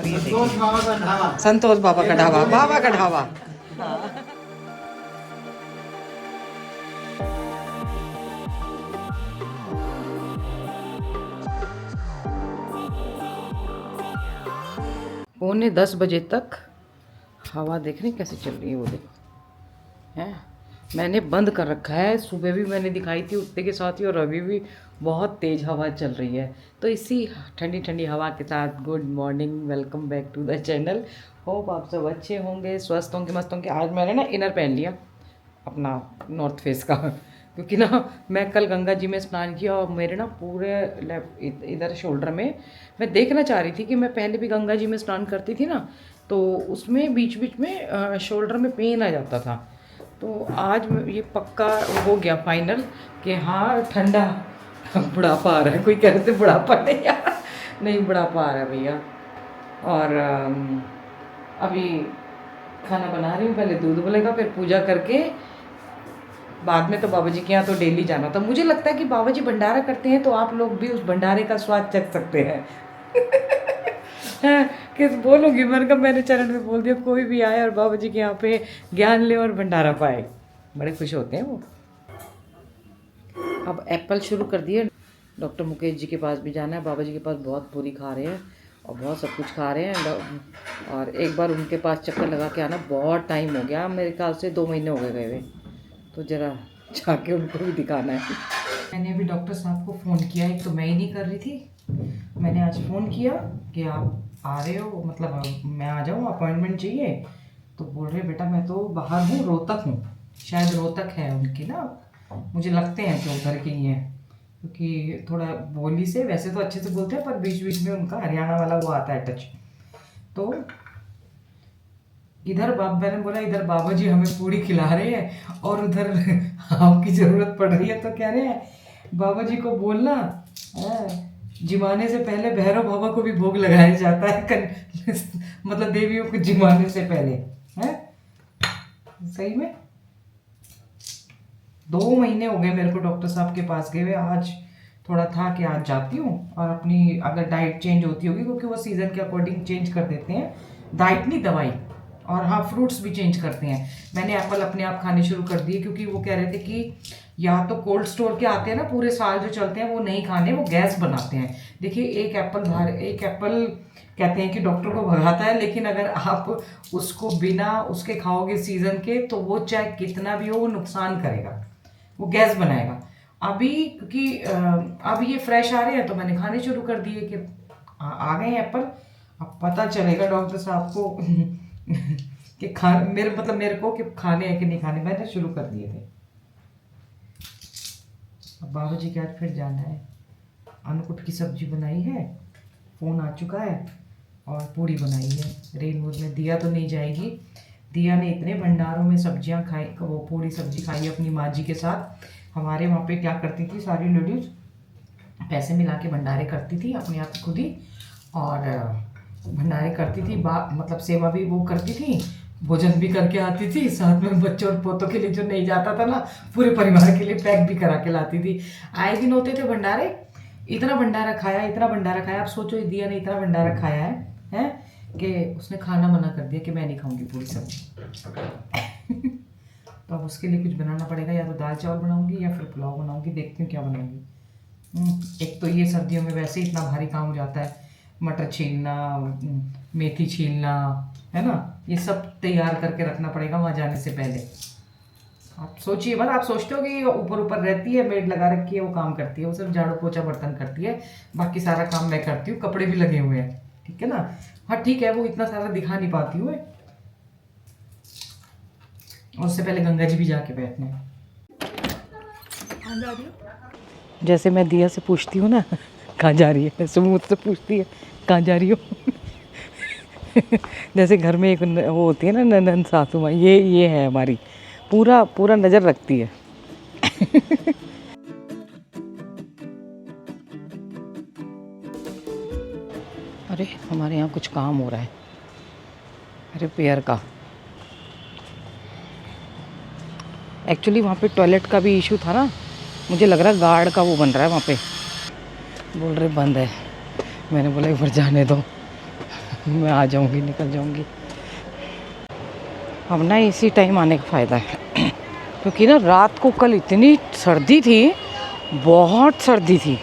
और ये देखिए संतोष बाबा का ढाबा, बाबा का ढाबा। हाँ। पौने 10 बजे तक हवा देख रहे कैसे चल रही है, वो देखो है। मैंने बंद कर रखा है, सुबह भी मैंने दिखाई थी उठते के साथ ही, और अभी भी बहुत तेज़ हवा चल रही है। तो इसी ठंडी ठंडी हवा के साथ good morning, welcome back to the channel. Hope आप सब अच्छे होंगे, स्वस्थ होंगे, मस्त होंगे। आज मैंने ना इनर पहन लिया अपना नॉर्थ फेस का क्योंकि ना मैं कल गंगा जी में स्नान किया और मेरे ना पूरे लेफ्ट इधर शोल्डर में, मैं देखना चाह रही थी कि मैं पहले भी गंगा जी में स्नान करती थी ना, तो उसमें बीच बीच में शोल्डर में पेन आ जाता था। तो आज ये पक्का हो गया फाइनल कि हाँ ठंडा बुढ़ापा आ रहा है। कोई कह रहे थे बुढ़ापा नहीं यार, नहीं बुढ़ापा आ रहा है भैया। और अभी खाना बना रही हूँ, पहले दूध उबलेगा फिर पूजा करके बाद में तो बाबा जी के यहाँ तो डेली जाना था। मुझे लगता है कि बाबा जी भंडारा करते हैं तो आप लोग भी उस भंडारे का स्वाद चख सकते हैं। कि बोलूँगी मैंने चरण में बोल दिया, कोई भी आए और बाबा जी के यहाँ पे ज्ञान ले और भंडारा पाए, बड़े खुश होते हैं वो। अब एप्पल शुरू कर दिए, डॉक्टर मुकेश जी के पास भी जाना है। बाबा जी के पास बहुत पूरी खा रहे हैं और बहुत सब कुछ खा रहे हैं, और एक बार उनके पास चक्कर लगा के आना, बहुत टाइम हो गया, मेरे ख्याल से 2 महीने हो गए हुए, तो ज़रा जाके उनको भी दिखाना है। मैंने अभी डॉक्टर साहब को फ़ोन किया, एक तो मैं ही नहीं कर रही थी, मैंने आज फ़ोन किया कि आप आ रहे हो, मतलब मैं आ जाऊँ, अपॉइंटमेंट चाहिए। तो बोल रहे बेटा मैं तो बाहर हूँ, रोहतक हूँ, शायद रोहतक है उनकी ना, मुझे लगते हैं कि उधर के ही हैं, क्योंकि थोड़ा बोली से वैसे तो अच्छे से बोलते हैं पर बीच बीच में उनका हरियाणा वाला वो आता है टच। तो इधर मैंने बोला इधर बाबा जी हमें पूरी खिला रहे हैं और उधर आपकी ज़रूरत पड़ रही है, तो कह रहे हैं बाबा जी को बोलना जिमाने से पहले भैरव बाबा को भी भोग लगाया जाता है मतलब देवियों को जिमाने से पहले है। सही में 2 महीने हो गए मेरे को डॉक्टर साहब के पास गए हुए। आज थोड़ा था कि आज जाती हूँ और अपनी अगर डाइट चेंज होती होगी, क्योंकि वो सीज़न के अकॉर्डिंग चेंज कर देते हैं, डाइट नहीं दवाई, और हाँ फ्रूट्स भी चेंज करते हैं। मैंने एप्पल अपने आप खाने शुरू कर दिए, क्योंकि वो कह रहे थे कि या तो कोल्ड स्टोर के आते हैं ना पूरे साल जो चलते हैं वो नहीं खाने, वो गैस बनाते हैं। देखिए एक एप्पल कहते हैं कि डॉक्टर को भगाता है, लेकिन अगर आप उसको बिना उसके खाओगे सीज़न के तो वो चाहे कितना भी हो वो नुकसान करेगा, वो गैस बनाएगा। अभी क्योंकि अब ये फ्रेश आ रहे हैं तो मैंने खाने शुरू कर दिए कि आ गए हैं एप्पल। अब पता चलेगा डॉक्टर साहब को कि मेरे को कि खाने हैं कि नहीं खाने, मैंने शुरू कर दिए थे। अब बाबा जी के आज फिर जाना है। अन्नकूट की सब्जी बनाई है, फ़ोन आ चुका है, और पूड़ी बनाई है। रेनवुड में दिया तो नहीं जाएगी, दिया ने इतने भंडारों में सब्जियां खाई, वो पूरी सब्जी खाई अपनी माँ जी के साथ। हमारे वहाँ पे क्या करती थी सारी लेडीज़, पैसे मिला के भंडारे करती थी अपने आप खुद ही, और भंडारे करती थी, मतलब सेवा भी वो करती थी, भोजन भी करके आती थी, साथ में बच्चों और पोतों के लिए जो नहीं जाता था ना, पूरे परिवार के लिए पैक भी करा के लाती थी। आए दिन होते थे भंडारे, इतना भंडारा खाया, इतना भंडारा खाया। आप सोचो दिया ने इतना भंडारा खाया है कि उसने खाना मना कर दिया कि मैं नहीं खाऊंगी पूरी सब्जी। तो अब उसके लिए कुछ बनाना पड़ेगा, या तो दाल चावल बनाऊंगी या फिर पुलाव बनाऊंगी, देखती हूँ क्या बनाऊंगी। एक तो ये सर्दियों में वैसे ही इतना भारी काम हो जाता है, मटर छीलना, मेथी छीलना, है ना, ये सब तैयार करके रखना पड़ेगा वहाँ जाने से पहले। आप सोचिए बस, आप सोचते हो कि ऊपर ऊपर रहती है, मेड लगा रखी है, वो काम करती है, वो सिर्फ झाड़ू पोछा बर्तन करती है, बाकी सारा काम मैं करती हूँ, कपड़े भी लगे हुए हैं, ठीक है ना। हाँ ठीक है, वो इतना सारा दिखा नहीं पाती हूँ मैं, और उससे पहले गंगा जी भी जाके बैठने हैं। जैसे मैं दिया से पूछती हूँ ना कहाँ जा रही है, ऐसे मुझसे पूछती है कहाँ जा रही हो। जैसे घर में एक वो होती है ना ननद सासू माँ, ये है हमारी, पूरा पूरा नज़र रखती है। अरे हमारे यहाँ कुछ काम हो रहा है, रिपेयर का। एक्चुअली वहाँ पे टॉयलेट का भी इशू था ना, मुझे लग रहा है गार्ड का वो बन रहा है वहाँ पे, बोल रहे बंद है। मैंने बोला एक बार जाने दो, मैं आ जाऊंगी, निकल जाऊंगी। अब ना इसी टाइम आने का फ़ायदा है क्योंकि ना रात को कल इतनी सर्दी थी, बहुत सर्दी थी।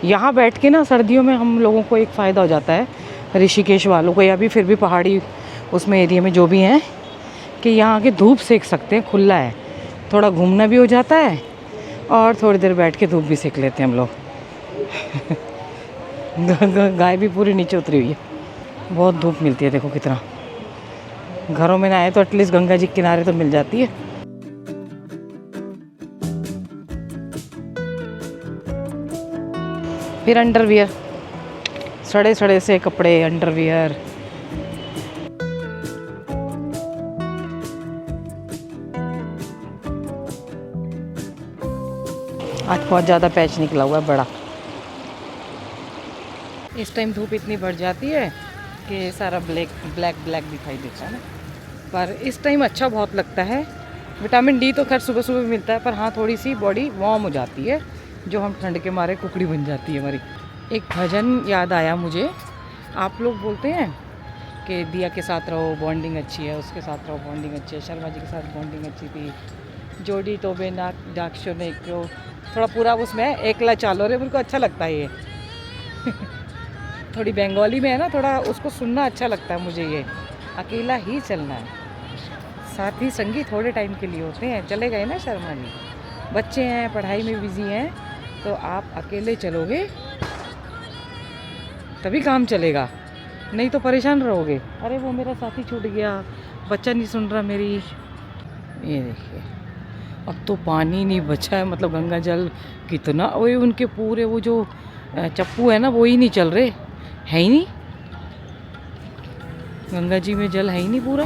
यहाँ बैठ के ना सर्दियों में हम लोगों को एक फ़ायदा हो जाता है, ऋषिकेश वालों को या भी फिर भी पहाड़ी उसमें एरिया में जो भी हैं, कि यहाँ आके धूप सेक सकते हैं, खुला है, थोड़ा घूमना भी हो जाता है और थोड़ी देर बैठ के धूप भी सेक लेते हैं हम लोग। गाय भी पूरी नीचे उतरी हुई है, बहुत धूप मिलती है। देखो कितना, घरों में ना आए तो एटलीस्ट गंगा जी के किनारे तो मिल जाती है। फिर अंडरवियर, सड़े सड़े से कपड़े, अंडरवियर। आज बहुत ज़्यादा पैच निकला हुआ है बड़ा। इस टाइम धूप इतनी बढ़ जाती है कि सारा ब्लैक दिखाई देता है ना, पर इस टाइम अच्छा बहुत लगता है। विटामिन डी तो खैर सुबह सुबह मिलता है, पर हाँ थोड़ी सी बॉडी वार्म हो जाती है, जो हम ठंड के मारे कुकड़ी बन जाती है हमारी। एक भजन याद आया मुझे, आप लोग बोलते हैं कि दिया के साथ रहो बॉन्डिंग अच्छी है, उसके साथ रहो बॉन्डिंग अच्छी है, शर्मा जी के साथ बॉन्डिंग अच्छी थी, जोड़ी तो बे ना डाक्षो ने क्यों, थोड़ा पूरा उसमें एकला चालो रे, मुझको अच्छा लगता है ये। थोड़ी बंगाली में है ना, थोड़ा उसको सुनना अच्छा लगता है मुझे। ये अकेला ही चलना है, साथी संगी थोड़े टाइम के लिए होते हैं। चले गए ना शर्मा जी, बच्चे हैं, पढ़ाई में बिजी हैं, तो आप अकेले चलोगे तभी काम चलेगा, नहीं तो परेशान रहोगे। अरे वो मेरा साथी छूट गया, बच्चा नहीं सुन रहा मेरी। ये देखिए, अब तो पानी नहीं बचा है, मतलब गंगा जल कितना, वही उनके पूरे वो जो चप्पू है ना, वो ही नहीं चल रहे, है ही नहीं, गंगा जी में जल है ही नहीं पूरा।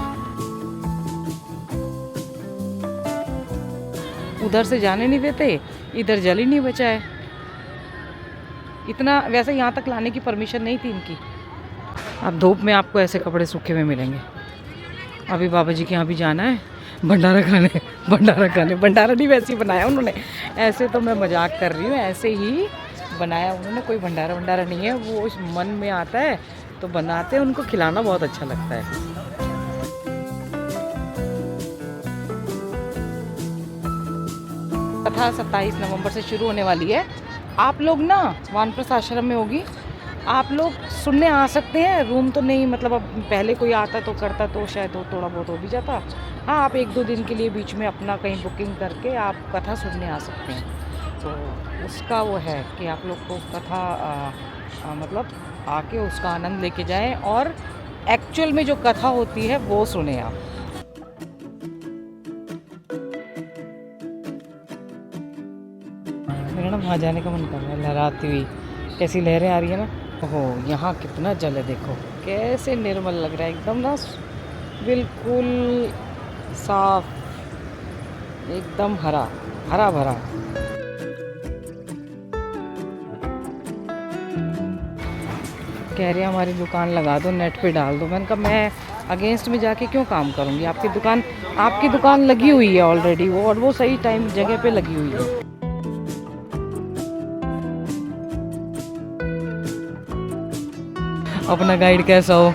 उधर से जाने नहीं देते, इधर जल ही नहीं बचा है इतना। वैसे यहाँ तक लाने की परमिशन नहीं थी इनकी। अब धूप में आपको ऐसे कपड़े सूखे हुए मिलेंगे। अभी बाबा जी के यहाँ भी जाना है भंडारा खाने। भंडारा नहीं वैसे ही बनाया उन्होंने, ऐसे तो मैं मजाक कर रही हूँ, ऐसे ही बनाया उन्होंने, कोई भंडारा नहीं है, वो मन में आता है तो बनाते हैं, उनको खिलाना बहुत अच्छा लगता है। कथा 27 नवंबर से शुरू होने वाली है। आप लोग ना वानप्रस्थ आश्रम में होगी, आप लोग सुनने आ सकते हैं। रूम तो नहीं, मतलब अब पहले कोई आता तो करता तो शायद थोड़ा बहुत हो भी जाता। हाँ, आप 1-2 दिन के लिए बीच में अपना कहीं बुकिंग करके आप कथा सुनने आ सकते हैं। तो उसका वो है कि आप लोग को कथा मतलब आके उसका आनंद लेके जाएं और एक्चुअल में जो कथा होती है वो सुने आप। मेरा ना वहाँ जाने का मन कर रहा है, लहराती हुई कैसी लहरें आ रही है ना। ओहो, यहाँ कितना जल है, देखो कैसे निर्मल लग रहा है, एकदम ना बिल्कुल साफ, एकदम हरा भरा। कह रहे हमारी दुकान लगा दो, नेट पे डाल दो। मैंने कहा मैं अगेंस्ट में जाके क्यों काम करूँगी, आपकी दुकान लगी हुई है ऑलरेडी वो, और वो सही टाइम जगह पे लगी हुई है। अपना गाइड कैसा हो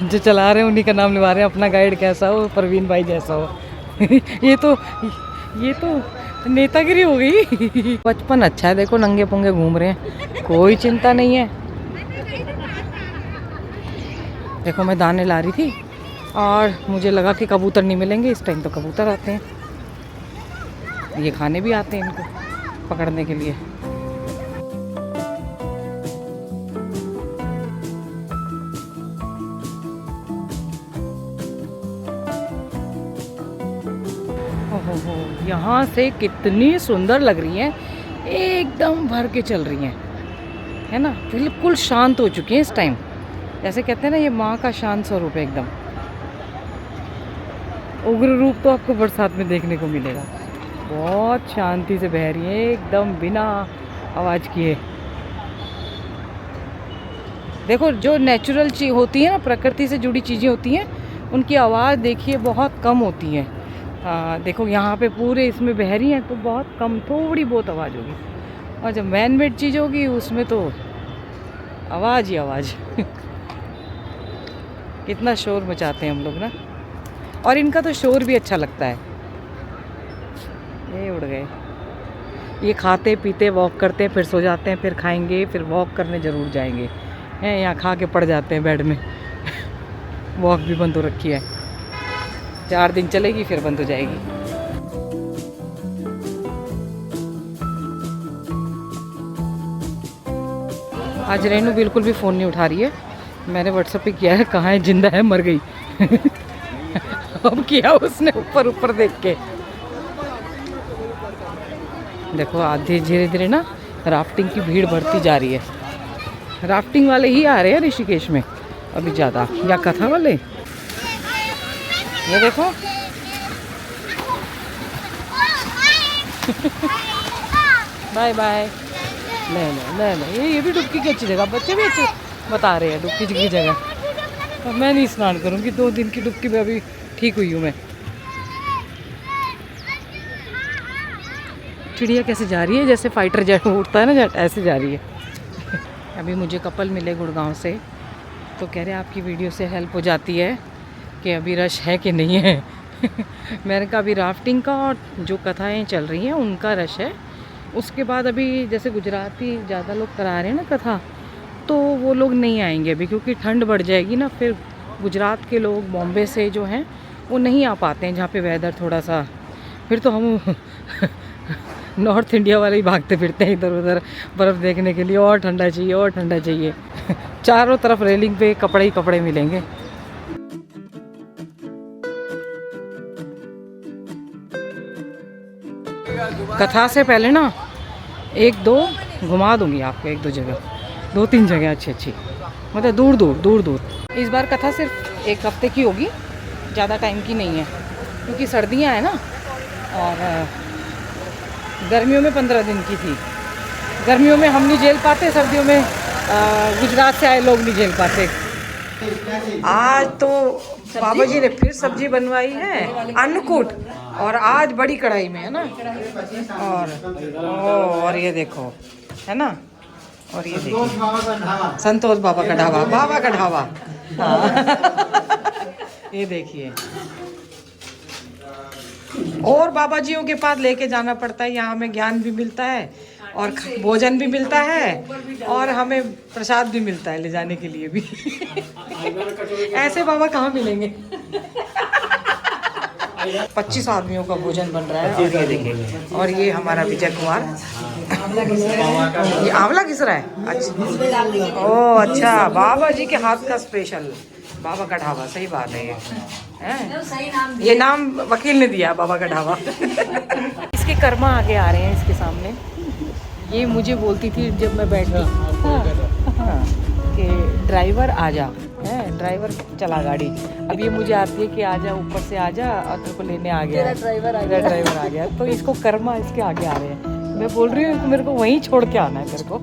जो चला रहे हैं उन्हीं का नाम लिवा रहे हैं, अपना गाइड कैसा हो, परवीन भाई जैसा हो। ये तो नेतागिरी हो गई। बचपन अच्छा है, देखो नंगे पुंगे घूम रहे हैं, कोई चिंता नहीं है। देखो मैं दाने ला रही थी और मुझे लगा कि कबूतर नहीं मिलेंगे, इस टाइम तो कबूतर आते हैं, ये खाने भी आते हैं इनको पकड़ने के लिए। ओहो, यहाँ से कितनी सुंदर लग रही हैं, एकदम भर के चल रही हैं, है ना, बिल्कुल शांत हो चुकी हैं इस टाइम। जैसे कहते हैं ना, ये माँ का शांत स्वरूप है एकदम। उग्र रूप तो आपको बरसात में देखने को मिलेगा। बहुत शांति से बह रही है एकदम बिना आवाज़ किए। देखो जो नेचुरल चीज़ होती है ना, प्रकृति से जुड़ी चीज़ें होती हैं, उनकी आवाज़ देखिए बहुत कम होती है। देखो यहाँ पे पूरे इसमें बह रही हैं तो बहुत कम, थोड़ी बहुत आवाज़ होगी, और जब मैन मेड चीज़ होगी उसमें तो आवाज़ ही आवाज़। इतना शोर मचाते हैं हम लोग ना, और इनका तो शोर भी अच्छा लगता है। ये उड़ गए। ये खाते पीते वॉक करते हैं, फिर सो जाते हैं, फिर खाएंगे, फिर वॉक करने ज़रूर जाएंगे। हैं यहाँ खा के पड़ जाते हैं बेड में। वॉक भी बंद हो रखी है, 4 दिन चलेगी फिर बंद हो जाएगी। आज रेनू बिल्कुल भी फ़ोन नहीं उठा रही है। मैंने व्हाट्सएप पे किया है, कहाँ है, जिंदा है, मर गई। अब किया उसने ऊपर ऊपर देख के। देखो आधे धीरे धीरे ना राफ्टिंग की भीड़ बढ़ती जा रही है। राफ्टिंग वाले ही आ रहे हैं ऋषिकेश में अभी ज़्यादा, या कथा वाले। ये देखो बाय बाय। नहीं ये भी डुबकी की अच्छी जगह, बच्चे भी अच्छे बता रहे हैं डुबकी की जगह। अब मैं नहीं स्नान करूँगी, 2 दिन की डुबकी में अभी ठीक हुई हूँ मैं। चिड़िया कैसे जा रही है, जैसे फाइटर जेट उड़ता है ना जेट, ऐसे जा रही है। अभी मुझे कपल मिले गुड़गांव से, तो कह रहे आपकी वीडियो से हेल्प हो जाती है कि अभी रश है कि नहीं है। मैंने कहा अभी राफ्टिंग का और जो कथाएं चल रही हैं उनका रश है। उसके बाद अभी जैसे गुजराती ज़्यादा लोग करा रहे हैं ना कथा, तो वो लोग नहीं आएंगे अभी, क्योंकि ठंड बढ़ जाएगी ना। फिर गुजरात के लोग बॉम्बे से जो हैं वो नहीं आ पाते हैं, जहाँ पे वेदर थोड़ा सा, फिर तो हम नॉर्थ इंडिया वाले ही भागते फिरते हैं इधर उधर बर्फ़ देखने के लिए, और ठंडा चाहिए और ठंडा चाहिए। चारों तरफ रेलिंग पे कपड़े ही कपड़े मिलेंगे। कथा से पहले ना 1-2 घुमा दूंगी आपको, 1-2 जगह, 2-3 जगह अच्छी, मतलब दूर। इस बार कथा सिर्फ 1 हफ्ते की होगी, ज़्यादा टाइम की नहीं है, क्योंकि सर्दियाँ हैं ना, और गर्मियों में 15 दिन की थी। गर्मियों में हम नहीं झेल पाते, सर्दियों में गुजरात से आए लोग नहीं झेल पाते। आज तो बाबा जी ने फिर सब्जी बनवाई है अन्नकूट, और आज बड़ी कढ़ाई में है ना, और ये देखो है ना, और ये देखो संतोष बाबा का ढाबा, हाँ। ये देखिए, और बाबा जियों के पास लेके जाना पड़ता है, यहाँ हमें ज्ञान भी मिलता है और भोजन भी मिलता है, और हमें प्रसाद भी मिलता है ले जाने के लिए भी। ऐसे बाबा कहाँ मिलेंगे। 25 आदमियों का भोजन बन रहा है, और ये देखिए, और ये हमारा विजय कुमार, ये आंवला घिस रहा है। अच्छा, ओह अच्छा, बाबा जी के हाथ का स्पेशल, बाबा का ढाबा, सही बात है ये नाम वकील ने दिया, बाबा का ढाबा। इसके कर्मा आगे आ रहे हैं इसके सामने। ये मुझे बोलती थी जब मैं बैठी, हाँ, कि ड्राइवर आ जा, है ड्राइवर चला गाड़ी। अब ये मुझे आती है कि आजा, ऊपर से आजा, और तेरे को लेने आ गया, ड्राइवर आ गया। तो इसको कर्मा इसके आगे आ रहे हैं। मैं बोल रही हूँ मेरे को वहीं छोड़ के आना है तेरे को।